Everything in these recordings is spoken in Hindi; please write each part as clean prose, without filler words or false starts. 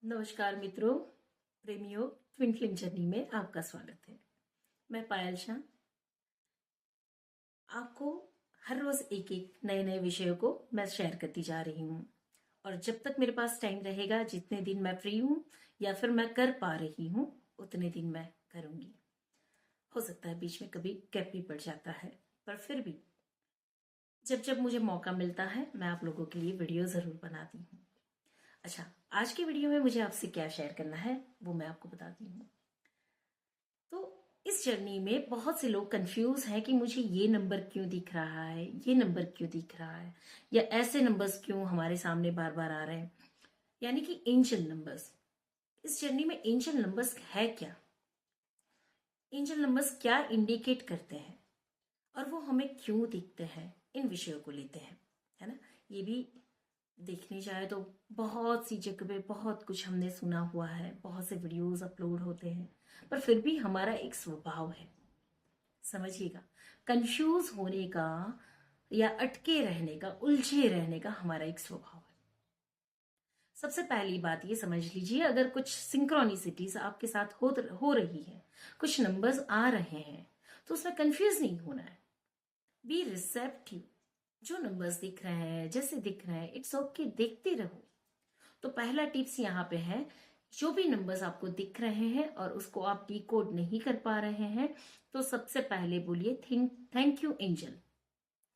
नमस्कार मित्रों, प्रेमियों, ट्विंकलिंग जर्नी में आपका स्वागत है। मैं पायल शाह आपको हर रोज एक एक नए नए विषयों को मैं शेयर करती जा रही हूँ। और जब तक मेरे पास टाइम रहेगा, जितने दिन मैं फ्री हूँ या फिर मैं कर पा रही हूँ उतने दिन मैं करूँगी। हो सकता है बीच में कभी गैप भी पड़ जाता है, पर फिर भी जब जब मुझे मौका मिलता है मैं आप लोगों के लिए वीडियो ज़रूर बनाती हूँ। अच्छा, आज की वीडियो में मुझे आपसे क्या शेयर करना है वो मैं आपको बताती हूँ। तो इस जर्नी में बहुत से लोग कंफ्यूज हैं कि मुझे ये नंबर क्यों दिख रहा है, ये नंबर क्यों दिख रहा है, या ऐसे नंबर्स क्यों हमारे सामने बार बार आ रहे हैं, यानी कि एंजल नंबर्स। इस जर्नी में एंजल नंबर्स है क्या, एंजल नंबर्स क्या इंडिकेट करते हैं और वो हमें क्यों दिखते हैं, इन विषयों को लेते हैं, है ना। ये भी देखने जाए तो बहुत सी जगह पे बहुत कुछ हमने सुना हुआ है, बहुत से वीडियोस अपलोड होते हैं, पर फिर भी हमारा एक स्वभाव है, समझिएगा, कंफ्यूज होने का या अटके रहने का, उलझे रहने का हमारा एक स्वभाव है। सबसे पहली बात ये समझ लीजिए, अगर कुछ सिंक्रोनिसिटीज आपके साथ हो रही है, कुछ नंबर्स आ रहे हैं, तो उसमें कंफ्यूज नहीं होना है। Be receptive. जो नंबर्स दिख रहे हैं, जैसे दिख रहे हैं, इट्स ओके, देखते रहो। तो पहला टिप्स यहाँ पे है, जो भी नंबर्स आपको दिख रहे हैं और उसको आप डिकोड नहीं कर पा रहे हैं, तो सबसे पहले बोलिए thank you angel,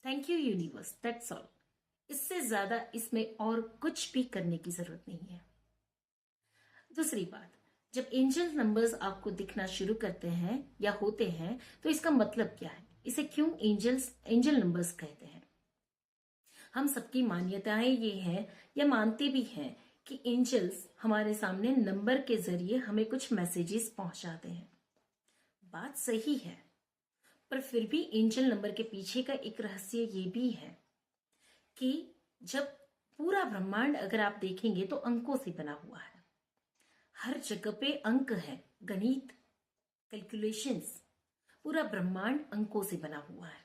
thank you universe, that's all. इससे ज्यादा इसमें और कुछ भी करने की जरूरत नहीं है। दूसरी बात, जब एंजल नंबर्स आपको दिखना शुरू करते हैं या होते हैं, तो इसका मतलब क्या है, इसे क्यों एंजल नंबर्स कहते हैं। हम सबकी मान्यताएं ये हैं या मानते भी हैं कि एंजल्स हमारे सामने नंबर के जरिए हमें कुछ मैसेजेस पहुंचाते हैं। बात सही है, पर फिर भी एंजल नंबर के पीछे का एक रहस्य ये भी है कि जब पूरा ब्रह्मांड अगर आप देखेंगे तो अंकों से बना हुआ है, हर जगह पे अंक है, गणित, कैलकुलेशंस, पूरा ब्रह्मांड अंकों से बना हुआ है।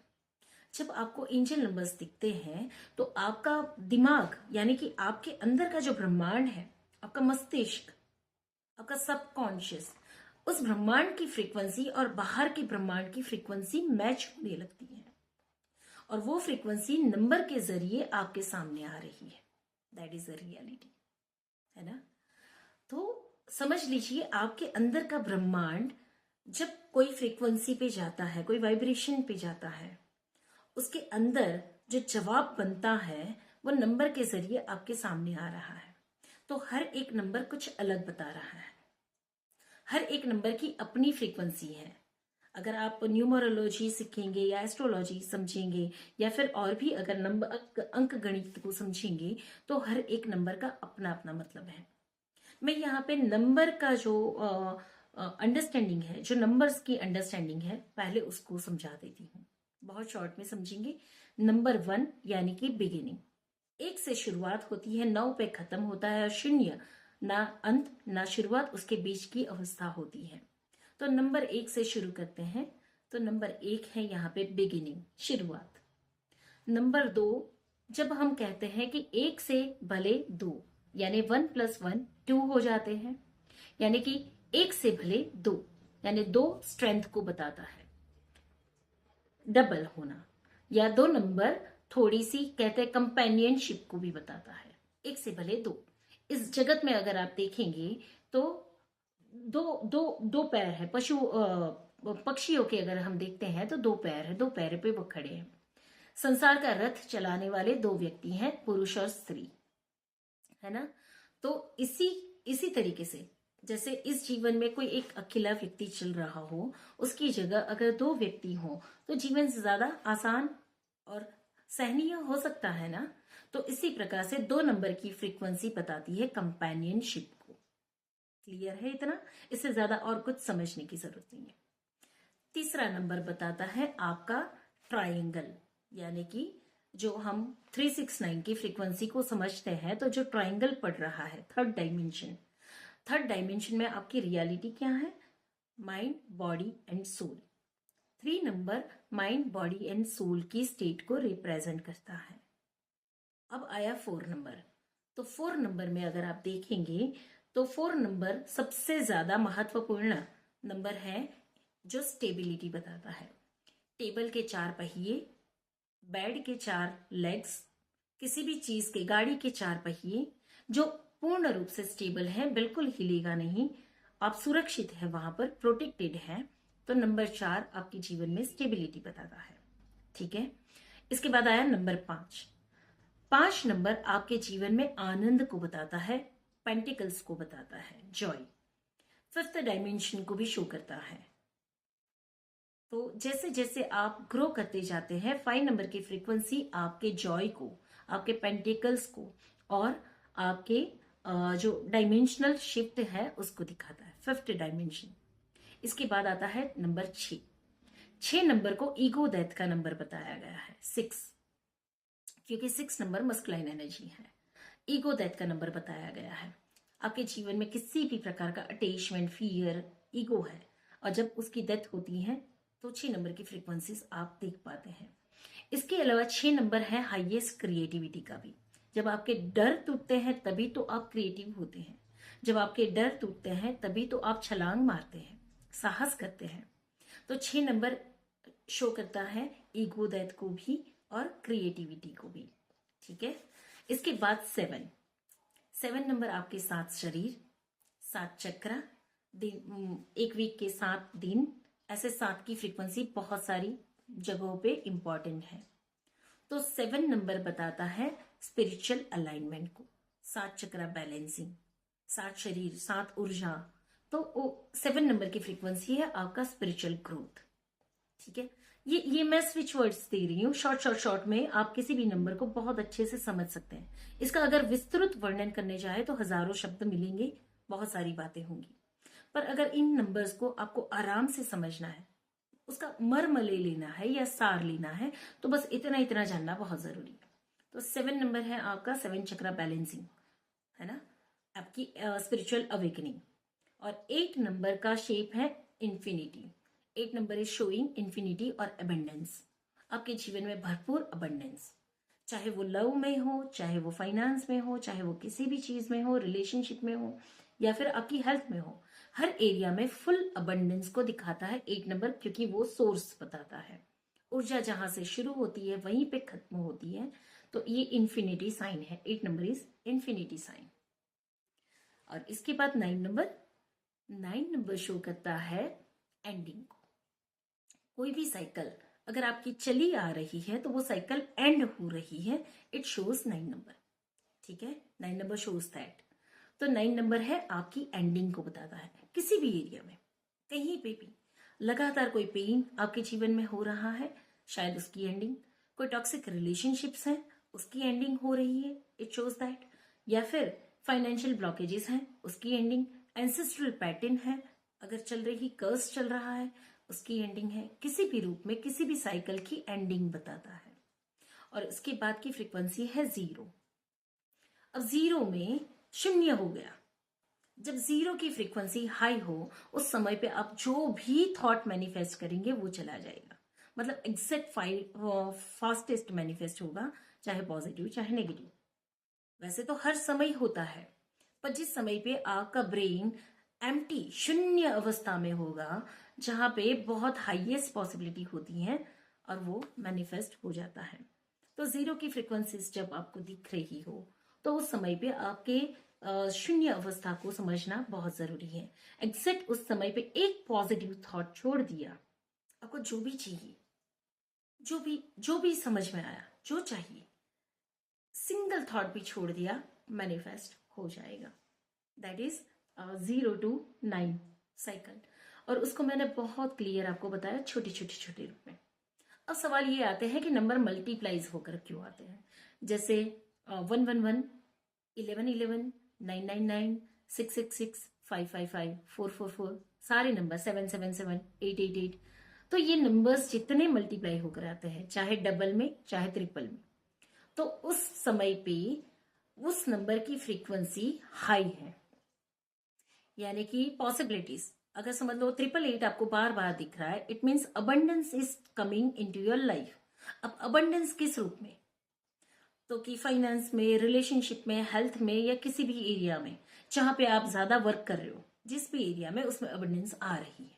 जब आपको एंजल नंबर्स दिखते हैं तो आपका दिमाग, यानी कि आपके अंदर का जो ब्रह्मांड है, आपका मस्तिष्क, आपका सबकॉन्शियस, उस ब्रह्मांड की फ्रीक्वेंसी और बाहर के ब्रह्मांड की फ्रीक्वेंसी मैच होने लगती है, और वो फ्रीक्वेंसी नंबर के जरिए आपके सामने आ रही है। दैट इज द रियलिटी, है ना। तो समझ लीजिए, आपके अंदर का ब्रह्मांड जब कोई फ्रीक्वेंसी पे जाता है, कोई वाइब्रेशन पे जाता है, उसके अंदर जो जवाब बनता है वो नंबर के जरिए आपके सामने आ रहा है। तो हर एक नंबर कुछ अलग बता रहा है, हर एक नंबर की अपनी फ्रीक्वेंसी है। अगर आप न्यूमरोलॉजी सीखेंगे या एस्ट्रोलॉजी समझेंगे या फिर और भी अगर नंबर अंक गणित को समझेंगे, तो हर एक नंबर का अपना अपना मतलब है। मैं यहाँ पे नंबर का जो अंडरस्टैंडिंग है, जो नंबर्स की अंडरस्टैंडिंग है, पहले उसको समझा देती हूँ, बहुत शॉर्ट में समझेंगे। नंबर 1 यानी कि बिगिनिंग, एक से शुरुआत होती है, 9 पे खत्म होता है, और शून्य, ना अंत ना शुरुआत, उसके बीच की अवस्था होती है। तो नंबर 1 से शुरू करते हैं, तो नंबर 1 है यहाँ पे बिगिनिंग, शुरुआत। नंबर 2, जब हम कहते हैं कि 1 से भले 2, यानी 1 + 1 2 हो जाते हैं, यानी कि 1 से भले 2, यानी 2 स्ट्रेंथ को बताता है, डबल होना, या 2 नंबर थोड़ी सी कहते हैं कंपेनियनशिप को भी बताता है। 1 से भले 2, इस जगत में अगर आप देखेंगे तो दो दो दो पैर है, पक्षियों के अगर हम देखते हैं तो 2 पैर है, 2 पैर पे वो खड़े हैं। संसार का रथ चलाने वाले 2 व्यक्ति हैं, पुरुष और स्त्री, है ना। तो इसी इसी तरीके से, जैसे इस जीवन में कोई एक अकेला व्यक्ति चल रहा हो, उसकी जगह अगर 2 व्यक्ति हो तो जीवन ज्यादा आसान और सहनीय हो सकता है ना। तो इसी प्रकार से 2 नंबर की फ्रीक्वेंसी बताती है कंपेनियनशिप को। क्लियर है इतना, इससे ज्यादा और कुछ समझने की जरूरत नहीं है। तीसरा नंबर बताता है आपका ट्रायंगल, यानी कि जो हम 369 की फ्रीक्वेंसी को समझते हैं, तो जो ट्रायंगल पड़ रहा है, थर्ड डायमेंशन, थर्ड डायमेंशन में आपकी रियलिटी क्या है, mind, body and soul. 3 number mind, body and soul की स्टेट को रिप्रेजेंट करता है। अब आया 4 नंबर, तो 4 नंबर में अगर आप देखेंगे तो 4 नंबर सबसे ज्यादा महत्वपूर्ण नंबर है जो स्टेबिलिटी बताता है। टेबल के 4 पहिए, बेड के 4 लेग्स, किसी भी चीज के, गाड़ी के 4 पहिए जो पूर्ण रूप से स्टेबल है, बिल्कुल हिलेगा नहीं, आप सुरक्षित है, वहां पर प्रोटेक्टेड है, तो नंबर 4 आपके जीवन में स्टेबिलिटी बताता है। ठीक है। इसके बाद आया नंबर 5। 5 नंबर आपके जीवन में आनंद को बताता है, पेंटिकल्स को बताता है, जॉय, फिफ्थ डायमेंशन को भी शो करता है। तो जैसे जैसे आप ग्रो करते जाते हैं, 5 नंबर की फ्रीक्वेंसी आपके जॉय को, आपके पेंटिकल्स को और आपके जो डायमेंशनल शिफ्ट है उसको दिखाता है, फिफ्थ डायमेंशन। इसके बाद आता है नंबर 6। 6 नंबर को ईगो डेथ का नंबर बताया गया है, 6, क्योंकि 6 नंबर मस्कुलाइन एनर्जी है। ईगो डेथ का नंबर बताया गया है। आपके जीवन में किसी भी प्रकार का अटैचमेंट, फियर, ईगो है, और जब उसकी डेथ होती है तो 6 नंबर की फ्रीक्वेंसीज आप देख पाते हैं। इसके अलावा 6 नंबर है हाईएस्ट क्रिएटिविटी का भी। जब आपके डर टूटते हैं तभी तो आप क्रिएटिव होते हैं। जब आपके डर टूटते हैं तभी तो आप छलांग मारते हैं, साहस करते हैं। तो 6 नंबर शो करता है ईगो डेथ को भी और क्रिएटिविटी को भी। ठीक है। इसके बाद 7 नंबर आपके 7 शरीर, 7 चक्र, दिन, एक वीक के 7 दिन, ऐसे 7 की फ्रीक्वेंसी बहुत सारी जगहों पे इंपॉर्टेंट है। तो 7 नंबर बताता है स्पिरिचुअल अलाइनमेंट को, 7 चक्र बैलेंसिंग, 7 शरीर, 7 ऊर्जा। तो 7 नंबर की फ्रीक्वेंसी है आपका स्पिरिचुअल ग्रोथ। ठीक है। ये मैं स्विच वर्ड्स दे रही हूँ, शॉर्ट में आप किसी भी नंबर को बहुत अच्छे से समझ सकते हैं। इसका अगर विस्तृत वर्णन करने जाए तो हजारों शब्द मिलेंगे, बहुत सारी बातें होंगी, पर अगर इन नंबर्स को आपको आराम से समझना है, उसका मर्म ले लेना है या सार लेना है, तो बस इतना इतना जानना बहुत जरूरी है। तो 7 नंबर है आपका 7 चक्र बैलेंसिंग, है ना, आपकी स्पिरिचुअल अवेकनिंग। और 8 नंबर का शेप है infinity. 8 number is showing infinity और अबंडेंस। आपके जीवन में भरपूर अबंडेंस, चाहे वो लव में हो, चाहे वो फाइनेंस में हो, चाहे वो किसी भी चीज में हो, रिलेशनशिप में हो, या फिर आपकी हेल्थ में हो, हर एरिया में फुल अबंडेंस को दिखाता है 8 नंबर, क्योंकि वो सोर्स बताता है। ऊर्जा जहां से शुरू होती है वहीं पे खत्म होती है। तो ये इन्फिनिटी साइन है, 8 नंबर इज इन्फिनिटी साइन। और इसके बाद 9 नंबर शो करता है एंडिंग को। कोई भी साइकिल अगर आपकी चली आ रही है तो वो साइकिल एंड हो रही है, इट शोज 9 नंबर। ठीक है। 9 नंबर शोज दैट। तो 9 नंबर है आपकी एंडिंग को बताता है, किसी भी एरिया में, कहीं पे भी लगातार कोई पेन आपके जीवन में हो रहा है, शायद उसकी एंडिंग, कोई टॉक्सिक रिलेशनशिप्स हैं उसकी एंडिंग हो रही है, इट शोज दैट, या फिर फाइनेंशियल ब्लॉकेजेस हैं उसकी एंडिंग, एंसेस्ट्रल पैटर्न है अगर चल रही, कर्स चल रहा है उसकी एंडिंग है, किसी भी रूप में किसी भी साइकिल की एंडिंग बताता है। और इसके बाद की फ्रीक्वेंसी है 0। अब 0 में शून्य हो गया। जब 0 की फ्रीक्वेंसी हाई हो उस समय पे आप जो भी थॉट मैनिफेस्ट करेंगे वो चला जाएगा, मतलब एग्जैक्ट फास्टेस्ट मैनिफेस्ट होगा, चाहे पॉजिटिव चाहे नेगेटिव। वैसे तो हर समय होता है, पर जिस समय पे आपका ब्रेन एम्प्टी, शून्य अवस्था में होगा, जहां पे बहुत हाईएस्ट पॉसिबिलिटी होती है, और वो मैनिफेस्ट हो जाता है। तो 0 की फ्रीक्वेंसीज जब आपको दिख रही हो तो उस समय पे आपके शून्य अवस्था को समझना बहुत जरूरी है। एग्जैक्ट उस समय पे एक पॉजिटिव थॉट छोड़ दिया, आपको जो भी चाहिए, जो भी समझ में आया, जो चाहिए, सिंगल थॉट भी छोड़ दिया, मैनिफेस्ट हो जाएगा। That is 0 to 9 cycle. और उसको मैंने बहुत क्लियर आपको बताया, छोटे छोटे रूप में। अब सवाल ये आते हैं कि नंबर मल्टीप्लाइज होकर क्यों आते हैं, जैसे 111, 1111, 999, 666, 555, 444, सारे नंबर 777, 888। तो ये नंबर्स जितने मल्टीप्लाई होकर आते हैं, चाहे डबल में चाहे ट्रिपल में, तो उस समय पे उस नंबर की फ्रीक्वेंसी हाई है, यानी कि पॉसिबिलिटीज, अगर समझ लो 888 आपको बार बार दिख रहा है, it means abundance is coming into your life. अब अबंडेंस किस रूप में, तो कि फाइनेंस में, रिलेशनशिप में, हेल्थ में, या किसी भी एरिया में, जहां पे आप ज्यादा वर्क कर रहे हो, जिस भी एरिया में, उसमें अबंडेंस आ रही है।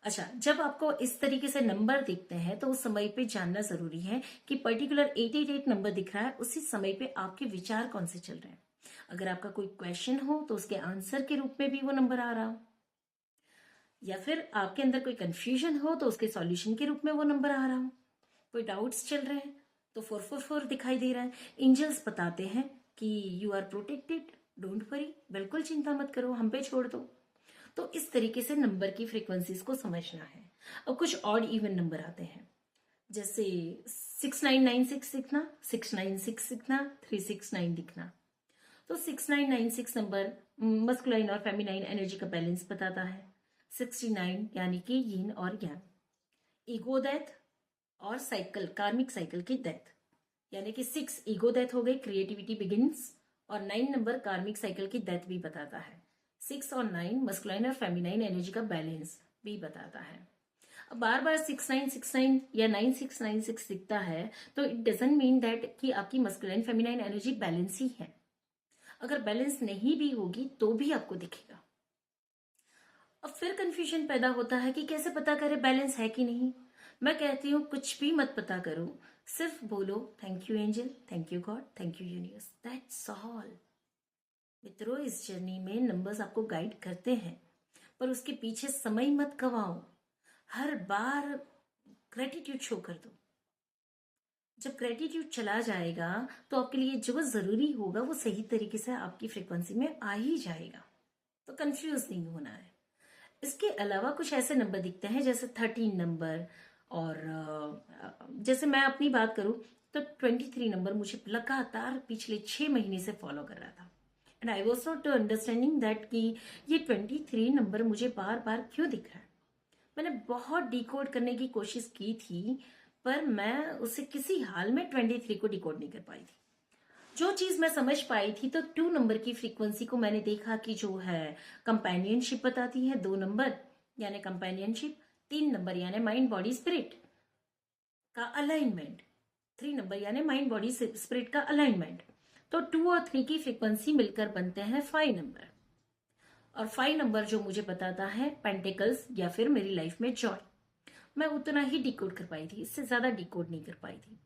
अच्छा, जब आपको इस तरीके से नंबर दिखते हैं तो उस समय पे जानना जरूरी है कि पर्टिकुलर 888 नंबर दिख रहा है, उसी समय पे आपके विचार कौन से चल रहे हैं। अगर आपका कोई क्वेश्चन हो तो उसके आंसर के रूप में भी वो नंबर आ रहा हो, या फिर आपके अंदर कोई कंफ्यूजन हो तो उसके सॉल्यूशन के रूप में वो नंबर आ रहा हो, कोई डाउट्स चल रहे हैं तो 444 दिखाई दे रहा है। एंजल्स बताते हैं कि you are protected, don't worry, बिल्कुल चिंता मत करो, हम पे छोड़ दो। तो इस तरीके से नंबर की फ्रीक्वेंसीज को समझना है। अब कुछ ऑड इवन नंबर आते हैं, जैसे 6996 दिखना, 696 दिखना, 369 दिखना। तो 6996 नंबर मस्कुलाइन और फेमिनाइन एनर्जी का बैलेंस बताता है। 69 यानी कि यिन और यांग, ईगो डेथ और साइकिल, कार्मिक साइकिल की डेथ, यानी कि 6 ईगो डेथ हो गई, क्रिएटिविटी बिगिंस, और 9 नंबर कार्मिक साइकिल की डेथ भी बताता है। 6 और 9 मस्कुलाइन और फेमिनाइन एनर्जी का बैलेंस भी बताता है। अब बार बार 6969 या 9696 दिखता है तो इट डजंट मीन दैट कि आपकी मस्कुलाइन फेमिनाइन एनर्जी बैलेंस ही है। अगर बैलेंस नहीं भी होगी तो भी आपको दिखेगा। अब फिर कंफ्यूजन पैदा होता है कि कैसे पता करें बैलेंस है कि नहीं। मैं कहती हूँ कुछ भी मत पता करो, सिर्फ बोलो thank you angel, thank you God, thank you universe, that's all. मित्रों, इस जर्नी में नंबर्स आपको गाइड करते हैं, पर उसके पीछे समय मत गवाओ। हर बार ग्रेटिट्यूड शो कर दो। जब ग्रेटिट्यूड चला जाएगा तो आपके लिए जो जरूरी होगा वो सही तरीके से आपकी फ्रीक्वेंसी में आ ही जाएगा। तो कंफ्यूज नहीं होना है। इसके अलावा कुछ ऐसे नंबर दिखते हैं जैसे 13 नंबर, और जैसे मैं अपनी बात करूं तो 23 नंबर मुझे लगातार पिछले 6 महीने से फॉलो कर रहा था, and I was not understanding that कि ये 23 नंबर मुझे बार बार क्यों दिख रहा है। मैंने बहुत डिकोड करने की कोशिश की थी, पर मैं उसे किसी हाल में 23 को डिकोड नहीं कर पाई थी। जो चीज मैं समझ पाई थी तो 2 नंबर की फ्रीक्वेंसी को मैंने देखा कि जो है कंपेनियनशिप बताती है, 2 नंबर यानी कंपेनियनशिप, 3 नंबर यानी माइंड बॉडी स्पिरिट का अलाइनमेंट, 3 नंबर यानी माइंड बॉडी स्पिरिट का अलाइनमेंट। तो 2 और 3 की फ्रीक्वेंसी मिलकर बनते हैं 5 नंबर, और 5 नंबर जो मुझे बताता है पेंटिकल्स या फिर मेरी लाइफ में जॉय। मैं उतना ही डिकोड कर पाई थी, इससे ज्यादा डिकोड नहीं कर पाई थी।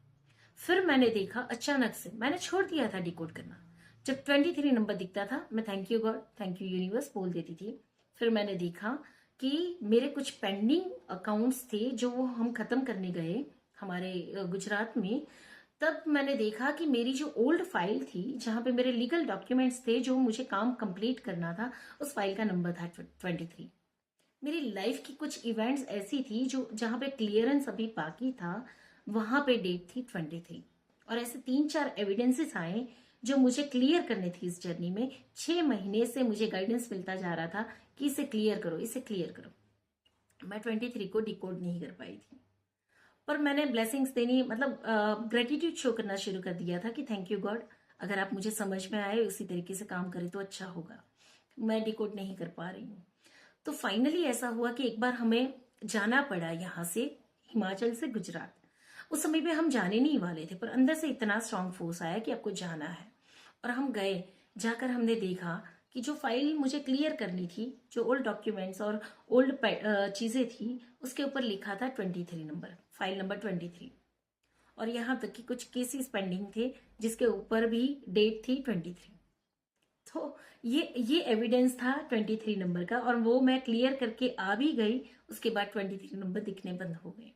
फिर मैंने देखा, अचानक से मैंने छोड़ दिया था डिकोड करना। जब 23 नंबर दिखता था मैं thank you God, thank you universe बोल देती थी। फिर मैंने देखा कि मेरे कुछ पेंडिंग अकाउंट्स थे जो हम खत्म करने गए हमारे गुजरात में। तब मैंने देखा कि मेरी जो ओल्ड फाइल थी जहां पे मेरे लीगल डॉक्यूमेंट्स थे जो मुझे काम कंप्लीट करना था, उस फाइल का नंबर था 23। मेरी लाइफ की कुछ इवेंट्स ऐसी थी जो जहां पे क्लियरेंस अभी बाकी था, वहां पे डेट थी 23। और ऐसे 3-4 एविडेंसेस आए जो मुझे क्लियर करने थी इस जर्नी में। 6 महीने से मुझे गाइडेंस मिलता जा रहा था कि इसे क्लियर करो, इसे क्लियर करो। मैं 23 को डिकोड नहीं कर पाई थी, पर मैंने ब्लेसिंग्स देनी, मतलब ग्रेटिट्यूड शो करना शुरू कर दिया था कि थैंक यू गॉड, अगर आप मुझे समझ में आए उसी तरीके से काम करें तो अच्छा होगा। मैं डिकोड नहीं कर पा रही हूँ। तो फाइनली ऐसा हुआ कि एक बार हमें जाना पड़ा यहाँ से, हिमाचल से गुजरात। उस समय पे हम जाने नहीं वाले थे, पर अंदर से इतना स्ट्रांग फोर्स आया कि आपको जाना है, और हम गए। जाकर हमने देखा कि जो फाइल मुझे क्लियर करनी थी, जो ओल्ड डॉक्यूमेंट्स और ओल्ड चीजें थी, उसके ऊपर लिखा था 23 नंबर, फाइल नंबर 23। और यहाँ तक कि कुछ केसेस पेंडिंग थे जिसके ऊपर भी डेट थी 23। तो ये एविडेंस था 23 नंबर का, और वो मैं क्लियर करके आ भी गई। उसके बाद 23 नंबर दिखने बंद हो गए।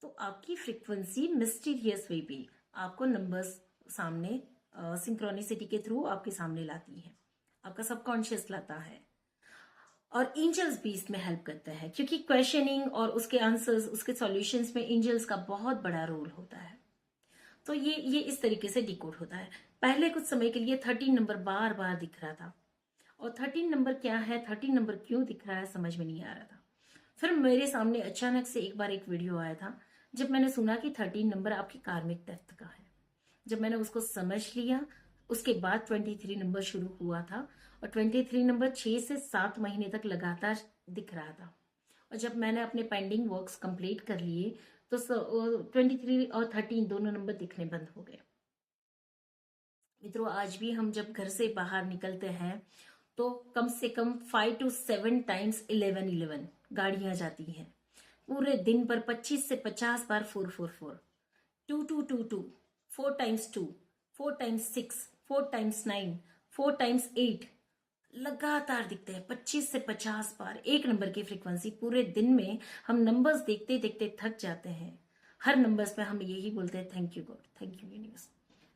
तो आपकी फ्रीक्वेंसी मिस्टीरियस वे भी आपको नंबर्स सामने सिंक्रोनिसिटी के थ्रू आपके सामने लाती है, आपका सबकॉन्शियस लाता है। और एंजल्स भी इसमें हेल्प करते हैं, क्योंकि क्वेश्चनिंग और उसके आंसर्स, उसके सॉल्यूशंस में एंजल्स का बहुत बड़ा रोल होता है। तो ये इस तरीके से डिकोड होता है। पहले कुछ समय के लिए 13 नंबर बार बार दिख रहा था, और 13 नंबर क्या है, 13 नंबर क्यों दिख रहा है, समझ में नहीं आ रहा था। फिर मेरे सामने अचानक से एक बार एक वीडियो आया था, जब मैंने सुना कि 13 नंबर आपकी कार्मिक डेप्थ का है। जब मैंने उसको समझ लिया, उसके बाद 23 नंबर शुरू हुआ था, और 23 नंबर 6 से 7 महीने तक लगातार दिख रहा था। और जब मैंने अपने पेंडिंग वर्क्स कंप्लीट कर लिए तो 23 और 13 दोनों नंबर दिखने बंद हो गए। मित्रों, आज भी हम जब घर से बाहर निकलते हैं तो कम से कम 5 to 7 टाइम्स 11 गाड़ियां जाती हैं। पूरे दिन पर 25 से 50 बार 444, 2 2 2 2, 4 टाइम्स 2, 4 टाइम्स 6, 4 टाइम्स 9, 4 टाइम्स 8 लगातार दिखते हैं। 25 से 50 बार एक नंबर की फ्रीक्वेंसी पूरे दिन में। हम नंबर्स देखते देखते थक जाते हैं। हर नंबर्स पे हम यही बोलते हैं, thank you God, thank you universe.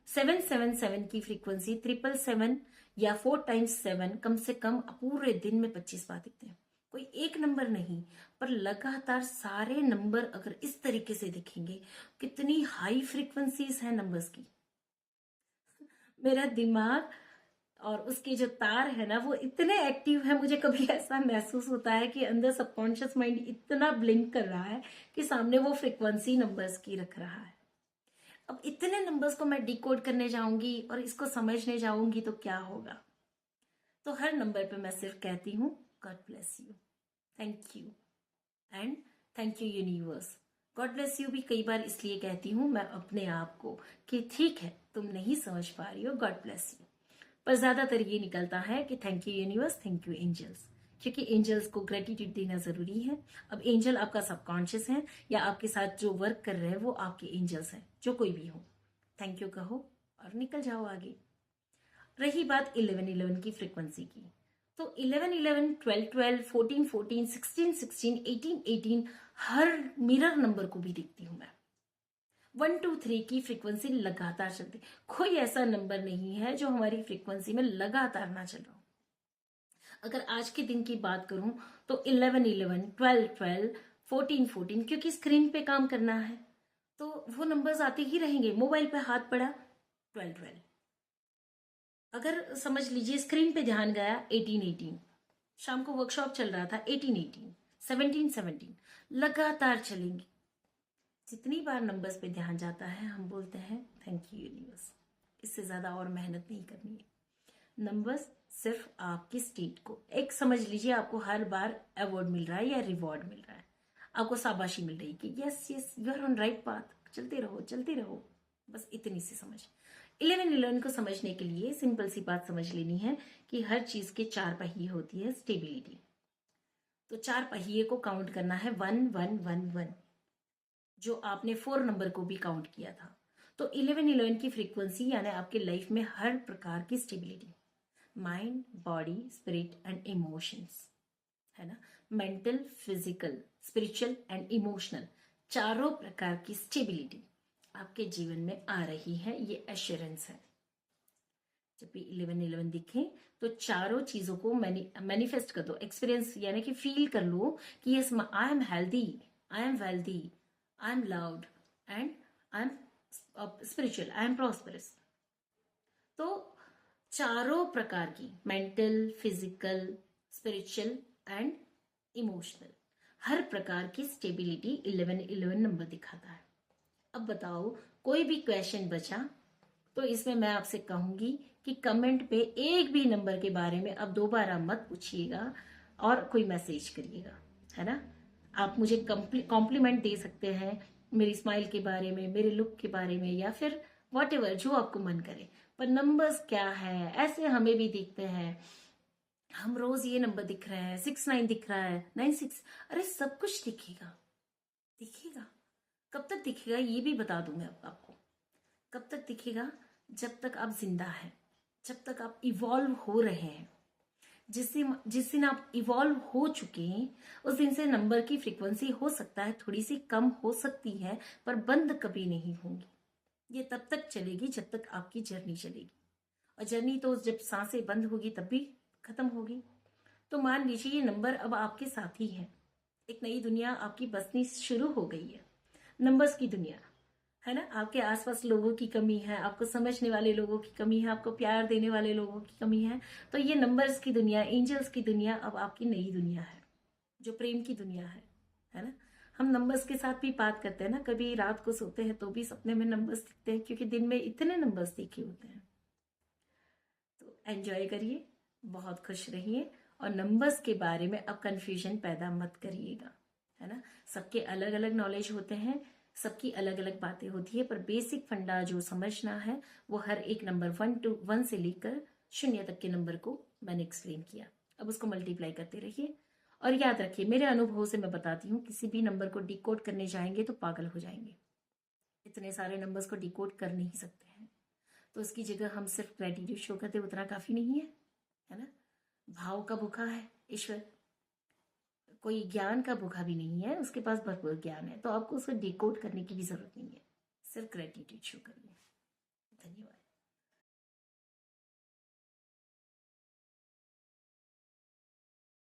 777 की फ्रीक्वेंसी 777 या 4 टाइम्स 7 कम से कम पूरे दिन में 25 बार दिखते हैं। कोई एक नंबर नहीं, पर लगातार सारे नंबर अगर इस तरीके से दिखेंगे, कितनी हाई फ्रीक्वेंसीज है नंबर्स की। मेरा दिमाग और उसके जो तार है ना, वो इतने एक्टिव है। मुझे कभी ऐसा महसूस होता है कि अंदर सबकॉन्शियस माइंड इतना ब्लिंक कर रहा है कि सामने वो फ्रीक्वेंसी नंबर्स की रख रहा है। अब इतने नंबर्स को मैं डिकोड करने जाऊंगी और इसको समझने जाऊंगी तो क्या होगा। तो हर नंबर पे मैं सिर्फ कहती हूँ, God bless you, thank you and thank you universe. God bless you भी कई बार इसलिए कहती हूँ मैं अपने आप को कि ठीक है, तुम नहीं समझ पा रही हो, गॉड ब्लेस यू। पर ज्यादातर ये निकलता है कि thank you universe, thank you angels, क्योंकि एंजल्स को ग्रेटिट्यूड देना जरूरी है। अब एंजल आपका सबकॉन्शियस है या आपके साथ जो वर्क कर रहे हैं वो आपके एंजल्स हैं, जो कोई भी हो। थैंक यू कहो और निकल जाओ आगे। रही बात 1111 की फ्रीक्वेंसी की, तो 1111, 1212, 1414, 1616, 1818 हर मिरर नंबर को भी देखती हूं मैं। 1 2 3 की फ्रीक्वेंसी लगातार चलती, कोई ऐसा नंबर नहीं है जो हमारी फ्रीक्वेंसी में लगातार ना चल रहा हो। अगर आज के दिन की बात करूं तो 11 11, 12 12, 14 14, क्योंकि स्क्रीन पे काम करना है तो वो नंबर्स आते ही रहेंगे। मोबाइल पे हाथ पड़ा, 12 12। अगर समझ लीजिए स्क्रीन पे ध्यान गया, 18 18। शाम को वर्कशॉप चल रहा था, 18 18, 17 17 लगातार चलेंगी। जितनी बार नंबर्स पे ध्यान जाता है हम बोलते हैं थैंक यू यूनिवर्स। इससे ज्यादा और मेहनत नहीं करनी है। नंबर्स सिर्फ आपकी स्टेट को, एक समझ लीजिए आपको हर बार अवार्ड मिल रहा है या रिवॉर्ड मिल रहा है, आपको शाबाशी मिल रही है कि yes yes you are on right path, चलते रहो चलते रहो। बस इतनी सी समझ। 11 11 को समझने के लिए सिंपल सी बात समझ लेनी है कि हर चीज के 4 पहिए होती है, स्टेबिलिटी। तो 4 पहिए को काउंट करना है 1111, जो आपने 4 नंबर को भी काउंट किया था। तो 11 11 की फ्रीक्वेंसी यानी आपके लाइफ में हर प्रकार की stability, mind, body, spirit and emotions, है ना, mental, physical, spiritual and emotional, चारों प्रकार की स्टेबिलिटी आपके जीवन में आ रही है, ये एश्योरेंस है। जब भी 11 11 दिखे तो चारों चीजों को मैनिफेस्ट कर दो, एक्सपीरियंस यानी कि फील कर लो कि yes I am healthy, I am wealthy, I am loud and I am spiritual, I am prosperous. तो चारों प्रकार की mental, physical, spiritual and emotional, हर प्रकार की स्टेबिलिटी 11 11 नंबर दिखाता है। अब बताओ, कोई भी क्वेश्चन बचा तो इसमें मैं आपसे कहूंगी कि कमेंट पे एक भी नंबर के बारे में अब दोबारा मत पूछिएगा और कोई मैसेज करिएगा, है ना। आप मुझे कॉम्प्लीमेंट दे सकते हैं मेरी स्माइल के बारे में, मेरे लुक के बारे में, या फिर वॉट एवर जो आपको मन करे। पर नंबर्स क्या है, ऐसे हमें भी दिखते हैं। हम रोज ये नंबर दिख रहे हैं, 6 9 दिख रहा है, 9 6, अरे सब कुछ दिखेगा, दिखेगा। कब तक दिखेगा ये भी बता दूंगा आपको। कब तक दिखेगा? जब तक आप जिंदा हैं, जब तक आप इवॉल्व हो रहे हैं। जिस दिन आप इवॉल्व हो चुके हैं उस दिन से नंबर की फ्रीक्वेंसी हो सकता है थोड़ी सी कम हो सकती है, पर बंद कभी नहीं होंगी। ये तब तक चलेगी जब तक आपकी जर्नी चलेगी, और जर्नी तो जब सांसें बंद होगी तब भी खत्म होगी। तो मान लीजिए ये नंबर अब आपके साथ ही है, एक नई दुनिया आपकी बसनी शुरू हो गई है, नंबर्स की दुनिया, है ना। आपके आसपास लोगों की कमी है, आपको समझने वाले लोगों की कमी है, आपको प्यार देने वाले लोगों की कमी है। तो ये नंबर्स की दुनिया, एंजल्स की दुनिया अब आपकी नई दुनिया है, जो प्रेम की दुनिया है ना। हम नंबर्स के साथ भी बात करते हैं ना, कभी रात को सोते हैं तो भी सपने में नंबर्स दिखते हैं, क्योंकि दिन में इतने नंबर्स देखे होते हैं। तो एंजॉय करिए, बहुत खुश रहिए, और नंबर्स के बारे में अब कंफ्यूजन पैदा मत करिएगा, है ना। सबके अलग अलग नॉलेज होते हैं, सबकी अलग अलग बातें होती है, पर बेसिक फंडा जो समझना है वो हर एक नंबर 1 से लेकर 0 तक के नंबर को मैंने एक्सप्लेन किया। अब उसको मल्टीप्लाई करते रहिए और याद रखिए, मेरे अनुभव से मैं बताती हूँ, किसी भी नंबर को डिकोड करने जाएंगे तो पागल हो जाएंगे। इतने सारे नंबर्स को डिकोड कर नहीं सकते हैं, तो उसकी जगह हम सिर्फ ग्रेटिट्यूड शो करते, उतना काफी नहीं है ना। भाव का भूखा है ईश्वर, कोई ज्ञान का भूखा भी नहीं है, उसके पास भरपूर ज्ञान है, तो आपको उसको डिकोड करने की भी जरूरत नहीं है, सिर्फ ग्रेटिट्यूड शो करिए। धन्यवाद।